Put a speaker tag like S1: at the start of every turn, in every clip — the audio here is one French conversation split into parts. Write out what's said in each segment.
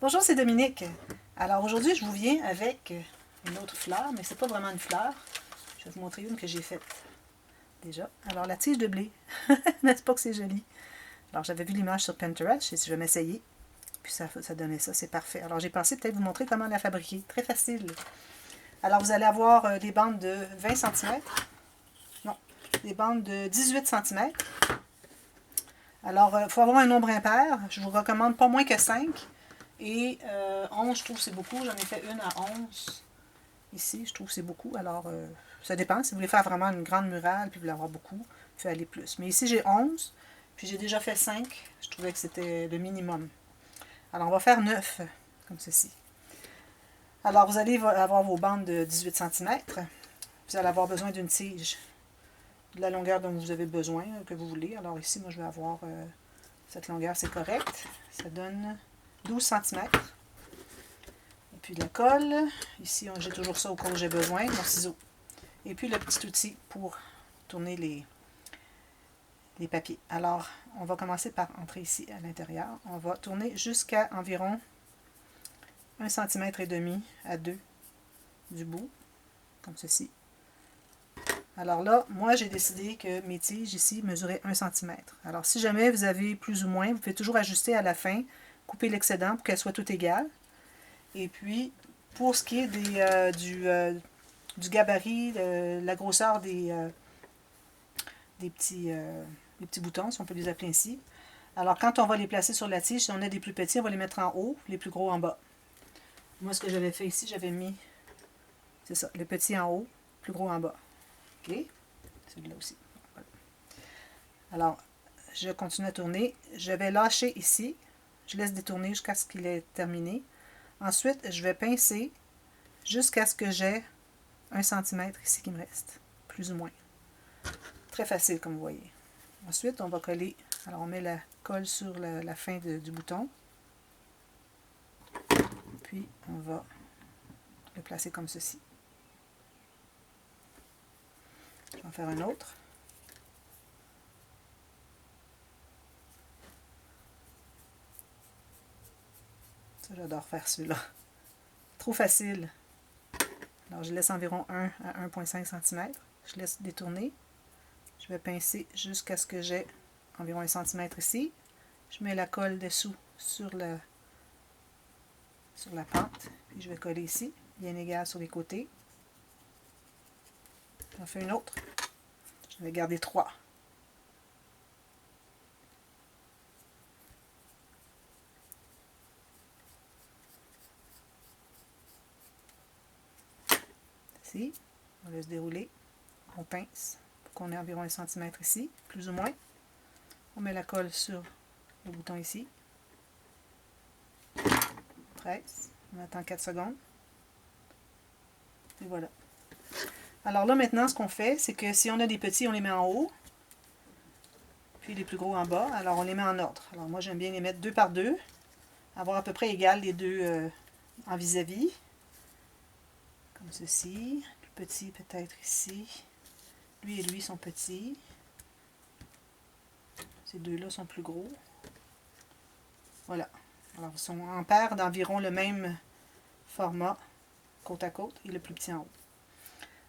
S1: Bonjour, c'est Dominique. Alors aujourd'hui, je vous viens avec une autre fleur, mais c'est pas vraiment une fleur. Je vais vous montrer une que j'ai faite déjà. Alors la tige de blé, n'est-ce pas que c'est joli? Alors j'avais vu l'image sur Pinterest, et si je vais m'essayer, puis ça donnait ça, c'est parfait. Alors j'ai pensé peut-être vous montrer comment la fabriquer, très facile. Alors vous allez avoir des bandes de 20 cm, non, des bandes de 18 cm. Alors il faut avoir un nombre impair, je vous recommande pas moins que 5. Et 11, je trouve que c'est beaucoup. J'en ai fait une à 11. Ici, je trouve que c'est beaucoup. Alors, ça dépend. Si vous voulez faire vraiment une grande murale, puis vous voulez avoir beaucoup, vous pouvez aller plus. Mais ici, j'ai 11. Puis j'ai déjà fait 5. Je trouvais que c'était le minimum. Alors, on va faire 9, comme ceci. Alors, vous allez avoir vos bandes de 18 cm. Vous allez avoir besoin d'une tige de la longueur dont vous avez besoin, que vous voulez. Alors ici, moi, je vais avoir cette longueur, c'est correct. Ça donne 12 cm. Et puis de la colle. Ici, j'ai toujours ça au cas où j'ai besoin, mon ciseau. Et puis le petit outil pour tourner les papiers. Alors, on va commencer par entrer ici à l'intérieur. On va tourner jusqu'à environ 1,5 cm à 2 du bout, comme ceci. Alors là, moi, j'ai décidé que mes tiges ici mesuraient 1 cm. Alors, si jamais vous avez plus ou moins, vous pouvez toujours ajuster à la fin, couper l'excédent pour qu'elles soient toutes égales. Et puis, pour ce qui est du gabarit, la grosseur des petits boutons, si on peut les appeler ainsi. Alors, quand on va les placer sur la tige, si on a des plus petits, on va les mettre en haut, les plus gros en bas. Moi, ce que j'avais fait ici, j'avais mis, c'est ça, les petits en haut, plus gros en bas. OK? Celui-là aussi. Voilà. Alors, je continue à tourner. Je vais lâcher ici. Je laisse détourner jusqu'à ce qu'il est terminé. Ensuite, je vais pincer jusqu'à ce que j'ai 1 cm ici qui me reste, plus ou moins. Très facile, comme vous voyez. Ensuite, on va coller. Alors, on met la colle sur la fin du bouton. Puis, on va le placer comme ceci. Je vais en faire un autre. Ça, j'adore faire celui-là. Trop facile. Alors, je laisse environ 1 à 1,5 cm. Je laisse détourner. Je vais pincer jusqu'à ce que j'ai environ 1 cm ici. Je mets la colle dessous sur la pente. Puis je vais coller ici, bien égal sur les côtés. J'en fais une autre. Je vais garder 3. Ici, on laisse dérouler. On pince pour qu'on ait environ 1 cm ici, plus ou moins. On met la colle sur le bouton ici. 13. On attend 4 secondes. Et voilà. Alors là, maintenant, ce qu'on fait, c'est que si on a des petits, on les met en haut. Puis les plus gros en bas. Alors, on les met en ordre. Alors, moi, j'aime bien les mettre 2 par 2. Avoir à peu près égal les deux en vis-à-vis. Comme ceci. Le petit, peut-être ici. Lui et lui sont petits. Ces deux-là sont plus gros. Voilà. Alors, ils sont en paire d'environ le même format, côte à côte, et le plus petit en haut.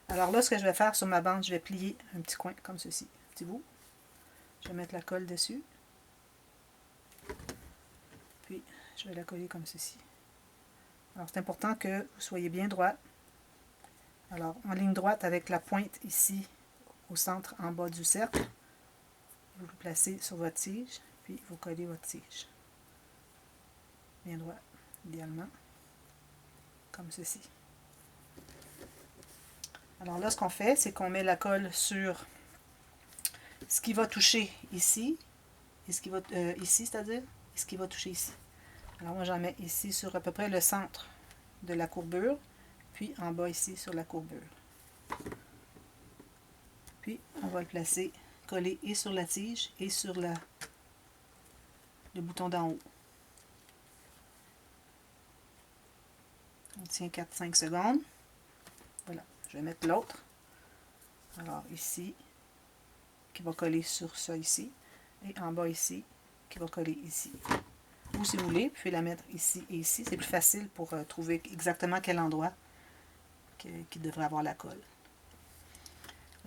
S1: Alors là, ce que je vais faire sur ma bande, je vais plier un petit coin comme ceci. Petit bout. Je vais mettre la colle dessus. Puis, je vais la coller comme ceci. Alors, c'est important que vous soyez bien droit. Alors, en ligne droite avec la pointe ici, au centre, en bas du cercle. Vous le placez sur votre tige, puis vous collez votre tige. Bien droit, idéalement. Comme ceci. Alors là, ce qu'on fait, c'est qu'on met la colle sur ce qui va toucher ici, et ce qui va ici, c'est-à-dire, et ce qui va toucher ici. Alors moi, j'en mets ici sur à peu près le centre de la courbure, puis en bas ici sur la courbure. Puis, on va le placer, coller et sur la tige et sur le bouton d'en haut. On tient 4-5 secondes. Voilà, je vais mettre l'autre. Alors ici, qui va coller sur ça ici, et en bas ici, qui va coller ici. Ou si vous voulez, vous pouvez la mettre ici et ici. C'est plus facile pour trouver exactement quel endroit qui devrait avoir la colle.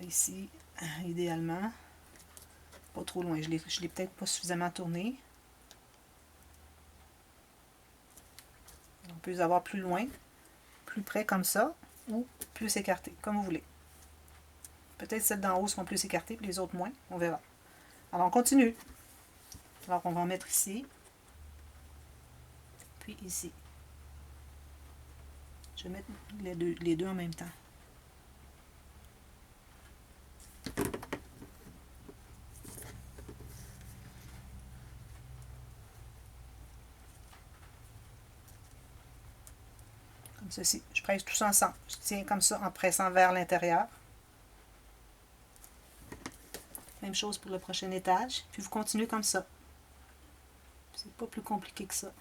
S1: Ici, idéalement, pas trop loin. Je l'ai peut-être pas suffisamment tourné. On peut les avoir plus loin, plus près comme ça, ou plus écarté, comme vous voulez. Peut-être celles d'en haut seront plus écartées, puis les autres moins. On verra. Alors, on continue. Alors, on va en mettre ici. Puis ici. Je vais mettre les deux en même temps. Comme ceci. Je presse tout ça ensemble. Je tiens comme ça en pressant vers l'intérieur. Même chose pour le prochain étage. Puis vous continuez comme ça. C'est pas plus compliqué que ça.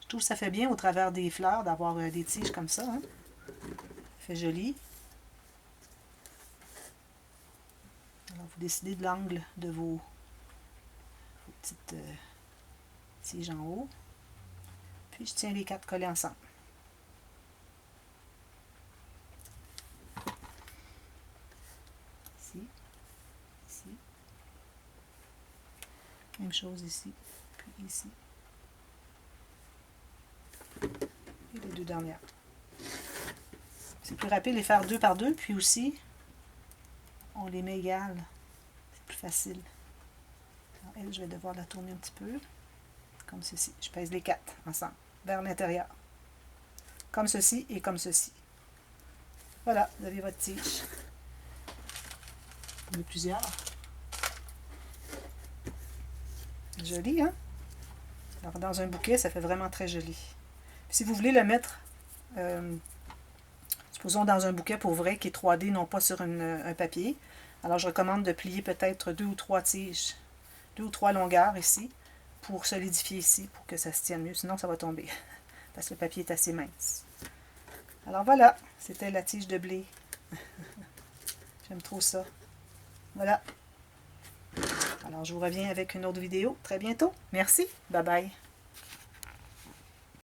S1: Je trouve que ça fait bien au travers des fleurs d'avoir des tiges comme ça. Hein? Ça fait joli. Alors vous décidez de l'angle de vos petites tiges en haut. Puis je tiens les 4 collés ensemble. Ici, ici. Même chose ici, puis ici. Et les deux dernières. C'est plus rapide de les faire 2 par 2, puis aussi, on les met égales. C'est plus facile. Alors, elle, je vais devoir la tourner un petit peu. Comme ceci. Je pèse les 4 ensemble, vers l'intérieur. Comme ceci et comme ceci. Voilà, vous avez votre tige. Il y en a plusieurs. Joli, hein? Alors, dans un bouquet, ça fait vraiment très joli. Puis, si vous voulez le mettre, supposons dans un bouquet pour vrai, qui est 3D, non pas sur un papier, alors je recommande de plier peut-être 2 ou 3 tiges, 2 ou 3 longueurs ici, pour solidifier ici, pour que ça se tienne mieux. Sinon, ça va tomber, parce que le papier est assez mince. Alors voilà, c'était la tige de blé. J'aime trop ça. Voilà. Alors, je vous reviens avec une autre vidéo très bientôt. Merci. Bye bye.